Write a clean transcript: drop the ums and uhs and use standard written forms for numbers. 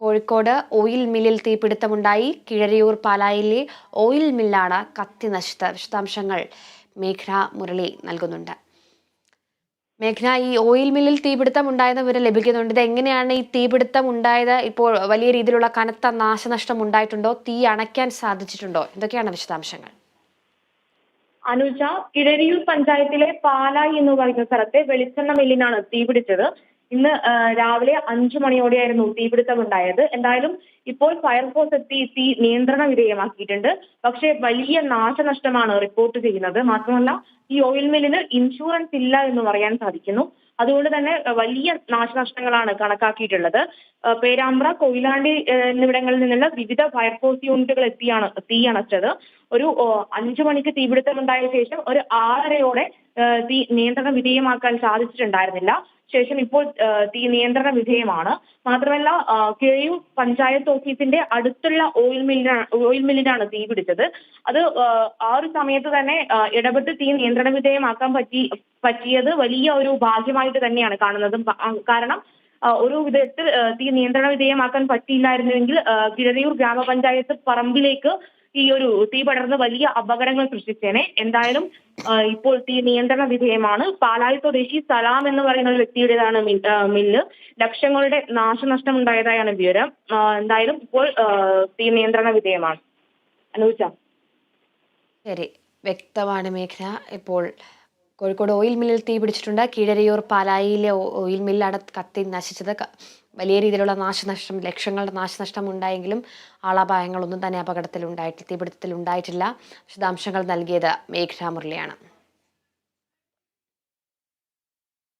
Kozhikode oil മില്ലിൽ തീപിടുത്തമുണ്ടായി. കിഴരിയൂർ പാലായിലെ oil മില്ലാണ് കത്തി നശിച്ചത്. വിശദാംശങ്ങൾ മേഘ്ന മുരളി നൽകുന്നുണ്ട്. മേഘ്ന, ഈ ഓയിൽ മില്ലിൽ തീപിടുത്തം ഉണ്ടായെന്ന വിവരം ലഭിക്കുന്നുണ്ട്. ഇത് എങ്ങനെയാണ് ഈ തീപിടുത്തം ഉണ്ടായത്? ഇപ്പോൾ വലിയ രീതിയിലുള്ള കനത്ത നാശനഷ്ടം ഉണ്ടായിട്ടുണ്ടോ? തീ അണയ്ക്കാൻ സാധിച്ചിട്ടുണ്ടോ? എന്തൊക്കെയാണ് വിശദാംശങ്ങൾ? അനുജ, കിഴരിയൂർ പഞ്ചായത്തിലെ പാലായി എന്ന് പറയുന്ന സ്ഥലത്തെ വെളിച്ചെണ്ണ മില്ലിനാണ് തീപിടിച്ചത്. ഇന്ന് രാവിലെ 5 മണിയോടെയായിരുന്നു തീപിടുത്തം ഉണ്ടായത്. എന്തായാലും ഇപ്പോൾ ഫയർഫോഴ്സ് എത്തി തീ നിയന്ത്രണ വിധേയമാക്കിയിട്ടുണ്ട്. പക്ഷേ വലിയ നാശനഷ്ടമാണ് റിപ്പോർട്ട് ചെയ്യുന്നത്. മാത്രമല്ല, ഈ ഓയിൽ മില്ലിന് ഇൻഷുറൻസ് ഇല്ല എന്ന് പറയാൻ സാധിക്കുന്നു. അതുകൊണ്ട് തന്നെ വലിയ നാശനഷ്ടങ്ങളാണ് കണക്കാക്കിയിട്ടുള്ളത്. പേരാമ്പ്ര, കൊയിലാണ്ടി എന്നിവിടങ്ങളിൽ നിന്നുള്ള വിവിധ ഫയർഫോഴ്സ് യൂണിറ്റുകൾ എത്തിയാണ് തീ അണച്ചത്. ഒരു 5 മണിക്ക് തീപിടുത്തമുണ്ടായ ശേഷം ഒരു 6:30യോടെ തീ നിയന്ത്രണ വിധേയമാക്കാൻ സാധിച്ചിട്ടുണ്ടായിരുന്നില്ല. ശേഷം ഇപ്പോൾ തീ നിയന്ത്രണ വിധേയമാണ്. മാത്രമല്ല, കിഴയൂർ പഞ്ചായത്ത് ഓഫീസിന്റെ അടുത്തുള്ള ഓയിൽ മില്ലിനാണ് തീ പിടിച്ചത്. അത് ആ ഒരു സമയത്ത് തന്നെ ഇടപെട്ട് തീ നിയന്ത്രണ വിധേയമാക്കാൻ പറ്റിയത് വലിയ ഒരു ഭാഗ്യമായിട്ട് തന്നെയാണ് കാണുന്നത്. കാരണം ഒരു വിധത്തിൽ തീ നിയന്ത്രണ വിധേയമാക്കാൻ പറ്റിയില്ലായിരുന്നുവെങ്കിൽ കിഴരിയൂർ ഗ്രാമപഞ്ചായത്ത് പറമ്പിലേക്ക് ഈ ഒരു തീ പടർന്ന് വലിയ അപകടങ്ങൾ സൃഷ്ടിച്ചേനെ. എന്തായാലും ഇപ്പോൾ തീ നിയന്ത്രണ വിധേയമാണ്. പാലായി സ്വദേശി സലാം എന്ന് പറയുന്ന ഒരു വ്യക്തിയുടേതാണ് മില്ല്. ലക്ഷങ്ങളുടെ നാശനഷ്ടം ഉണ്ടായതായാണ് വിവരം. എന്തായാലും ഇപ്പോൾ തീ നിയന്ത്രണ വിധേയമാണ്. അനുജ. ശരി, വ്യക്തമാണ് മേഘ്ന. ഇപ്പോൾ കോഴിക്കോട് ഓയിൽ മില്ലിൽ തീ പിടിച്ചിട്ടുണ്ട്. കീഴരിയൂർ പാലായിലെ ഓയിൽ മില്ലാണ് കത്തി നശിച്ചത്. വലിയ രീതിയിലുള്ള നാശനഷ്ടം, ലക്ഷങ്ങളുടെ നാശനഷ്ടം ഉണ്ടായെങ്കിലും ആളപായങ്ങളൊന്നും തന്നെ തീപിടുത്തത്തിൽ ഉണ്ടായിട്ടില്ല. വിശദാംശങ്ങൾ നൽകിയത് മേഘ്ന മുരളിയാണ്.